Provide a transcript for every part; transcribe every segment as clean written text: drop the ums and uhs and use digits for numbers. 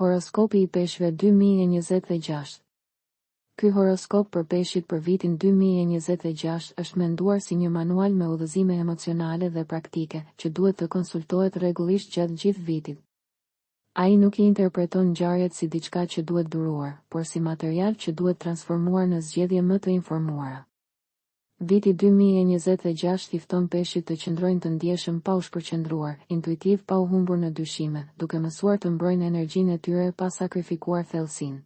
Horoskopi i peshqve 2026. Ky horoskop për peshqit për vitin 2026 është menduar si një manual me udhëzime emocionale dhe praktike, që duhet të konsultohet rregullisht gjatë gjithë vitit. Ai nuk I interpreton ngjarjet si diçka që duhet duruar, por si material që duhet transformuar në zgjedhje më të informuara. Viti 2026 I fton peshqit të qëndrojnë të ndjeshëm pa u shpërqendruar, intuitiv pa u humbur në dyshime, duke mësuar të mbrojnë energjinë e tyre pa sakrifikuar thellësinë.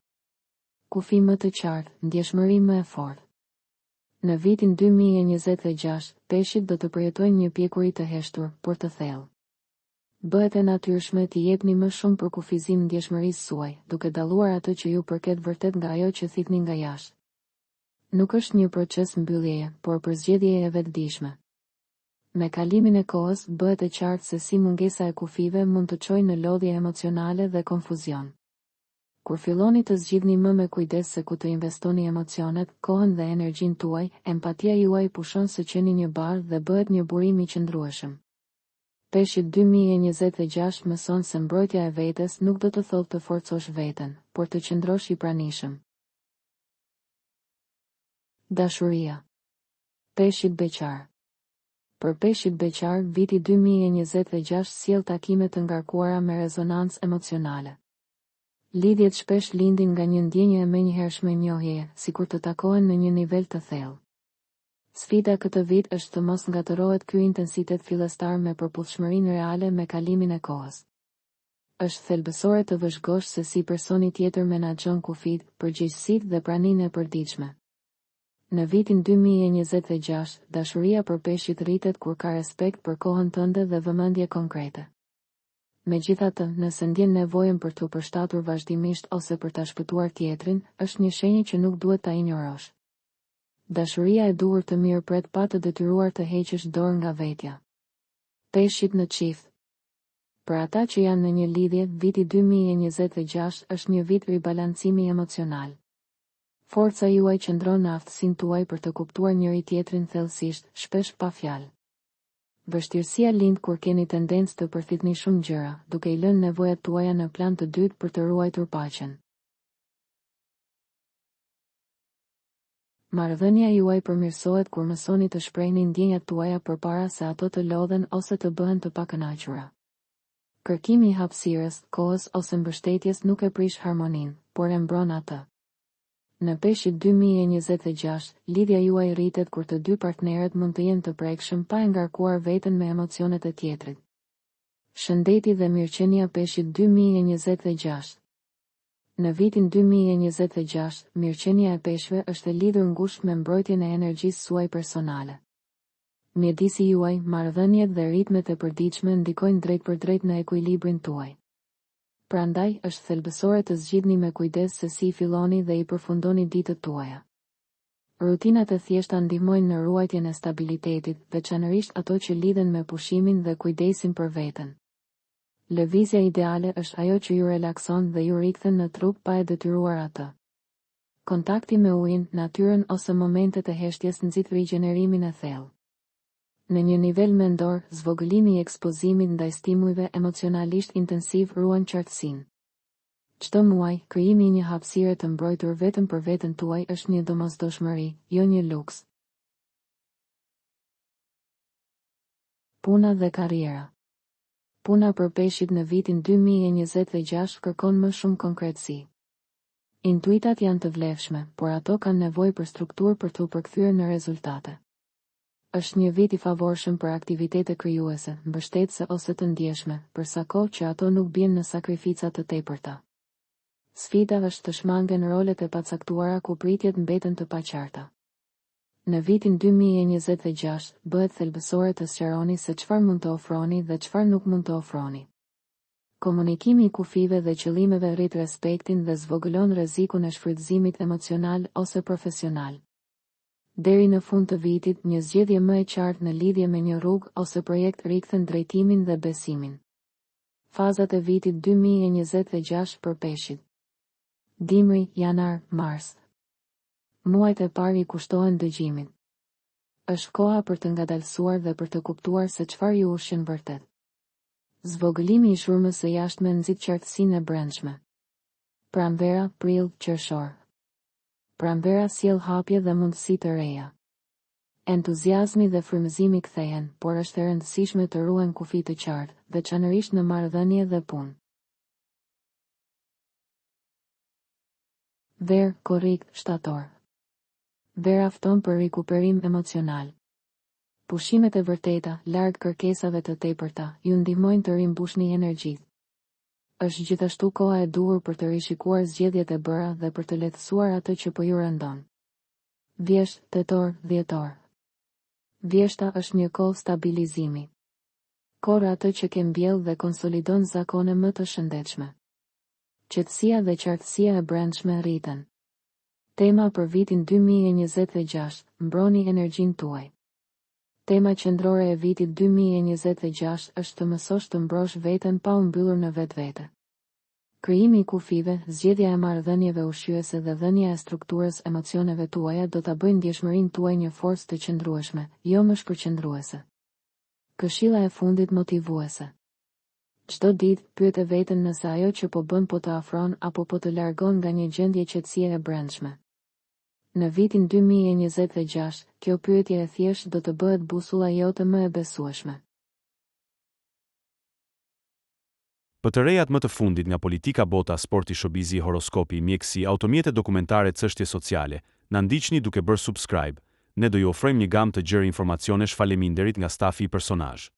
Kufi më të qartë, ndjeshmëri më e fortë. Në vitin 2026, peshqit do të përjetojnë një pjekuri të heshtur, por të thellë. Bëhet e natyrshme t'i jepni më shumë për kufizim ndjeshmërisë suaj, duke dalluar atë që ju përket vërtet nga ajo që thithni nga jashtë. Nuk është një proces mbylljeje, por përzgjedhje e vetëdijshme. Me kalimin e kohës, bëhet e qartë se si mungesa e kufive mund të çojë në lodhje emocionale dhe konfuzion. Kur filloni të zgjidhni më me kujdes se ku të investoni emocionet, kohën dhe energjinë tuaj, empatia juaj pushon së qeni një bardh dhe bëhet një burim I qëndrueshëm. Peshqit 2026 mëson se mbrojtja e vetes nuk do të thotë të forcosh veten, por të qëndrosh I pranishëm. Dashuria. Peshqit beqar. Për peshqit beqar, viti 2026 sjell takime të ngarkuara me rezonancë emocionale. Lidhjet shpesh lindin nga një ndjenjë e menjëhershme njohjeje, sikur të takohen në një nivel të thellë. Sfida këtë vit është të mos ngatërohet ky intensitet fillestar me përputhshmërinë reale me kalimin e kohës. Është thelbësore të vëzhgosh se si personi tjetër menaxhon kufit, përgjegjësitë dhe praninë e përditshme. Në vitin 2026, dashuria për peshqit rritet kur ka respekt për kohën tënde dhe vëmendje konkrete. Megjithatë, nëse ndjen nevojën për t'u përshtatur vazhdimisht ose për ta shpëtuar tjetrin, është një shenjë që nuk duhet ta injorosh. Dashuria e duhur të mirë pret pa të detyruar të heqësh dorë nga vetja. Peshqit në çift. Për ata që janë në një lidhje, viti 2026 është një vit ribalancimi emocional. Forca juaj qëndron në aftësinë tuaj për të kuptuar njëri tjetrin thellësisht, shpesh pa fjalë. Vështirësia lind kur keni tendencë të përfitni shumë gjëra, duke I lënë nevojat tuaja në plan të dytë për të ruajtur paqen. Marrëdhënia juaj përmirësohet kur mësoni të shprehni ndjenjat tuaja përpara se ato të lodhen ose të bëhen të pakënaqura. Kërkimi I hapësirës, kohës ose mbështetjes nuk e prish harmoninë, por e mbron atë. Në peshqit 2026, lidhja juaj rritet kur të dy partnerët mund të jenë të prekshëm pa e ngarkuar veten me emocionet e tjetrit. Shëndeti dhe mirëqenia peshqit 2026. Në vitin 2026, mirëqenia e peshqve është e lidhur ngushtë me mbrojtjen e energjisë suaj personale. Mjedisi juaj, marrëdhëniet dhe ritmet e përditshme ndikojnë drejt për drejt në ekuilibrin tuaj. Prandaj, është thelbësore të zgjidhni me kujdes se si I filloni dhe I përfundoni ditët tuaja. Rutinat e thjeshta ndihmojnë në ruajtjen e stabilitetit, veçanërisht ato që lidhen me pushimin dhe kujdesin për veten. Lëvizja ideale është ajo që ju relakson dhe ju rikthen në trup pa e detyruar atë. Kontakti me ujin, natyrën ose momentet e heshtjes nxit rigjenerimin e thellë. Në një nivel mendor, zvogëlimi I ekspozimit ndaj stimujve emocionalisht intensiv ruan qartësinë. Çdo muaj, krijimi I një hapësire të mbrojtur vetëm për veten tuaj është një domosdoshmëri, jo një luks. Puna dhe karriera. Puna për peshqit në vitin 2026 kërkon më shumë konkretësi. Intuitat janë të vlefshme, por ato kanë nevojë për strukturë për t'u përkthyer në rezultate. Është një vit I favorshëm për aktivitete krijuese, mbështetëse ose të ndjeshme, për sa kohë që ato nuk bien në sakrifica të tepërta. Sfida është të shmangen rolet e pacaktuara ku pritjet mbeten të paqarta. Në vitin 2026, bëhet thelbësore të sqaroni se çfarë mund të ofroni dhe çfarë nuk mund të ofroni. Komunikimi I kufive dhe qëllimeve rrit respektin dhe zvogëlon rrezikun e shfrytëzimit emocional ose profesional. Deri në fund të vitit, një zgjedhje më e qartë në lidhje me një rrugë ose projekt rikthen drejtimin dhe besimin. Fazat e vitit 2026 për peshqit. Dimri, janar, mars. Muajt e parë I kushtohen dëgjimit. Është koha për të ngadalësuar dhe për të kuptuar se çfarë ju ushqen vërtet. Zvogëlimi I shurmës së jashtme nxit qartësinë e brendshme. Pranvera, prill, qershor. Pranvera sjell hapje dhe mundësi të reja. Entuziazmi dhe frymëzimi kthehen, por është e rëndësishme të ruhen kufi të qartë, veçanërisht në marrëdhënie dhe punë. Ver, korrik, shtator. Ver afton për rikuperim emocional. Pushimet e vërteta, larg kërkesave të tepërta, ju ndihmojnë të rimbushni energjitë. Është gjithashtu koha e duhur për të rishikuar zgjedhjet e bëra dhe për të lehtësuar atë që po ju rëndon. Vjesht, tetor, dhjetor. Vjeshta është një kohë stabilizimi. Korr atë që ke mbjellë dhe konsolidon zakone më të shëndetshme. Qetësia dhe qartësia e brendshme rriten. Tema për vitin 2026, mbroni energjinë tuaj. Tema qendrore e vitit 2026 është të mësosh të mbrosh veten pa u mbyllur në vetvete. Krijimi i kufive, zgjedhja e marrëdhënieve ushqyese dhe dhënia e strukturës emocioneve tuaja do ta bëjnë ndjeshmërinë tuaj një forcë të qëndrueshme, jo më shpërqendruese. Këshilla e fundit motivuese. Çdo ditë, pyet e veten nëse ajo që po bën po të afron apo po të largon nga një gjendje qetësie e brendshme. Në vitin 2026, kjo pyetje e thjeshtë do të bëhet busulla jote më e besueshme. Për të rejat më të fundit nga politika, bota, sporti, shobizi, horoskopi, mjekësi, automjete dokumentare, çështje sociale, na ndiqni duke bërë subscribe. Ne do ju ofrojmë një gamë të gjerë informacionesh. Faleminderit nga stafi i personazh.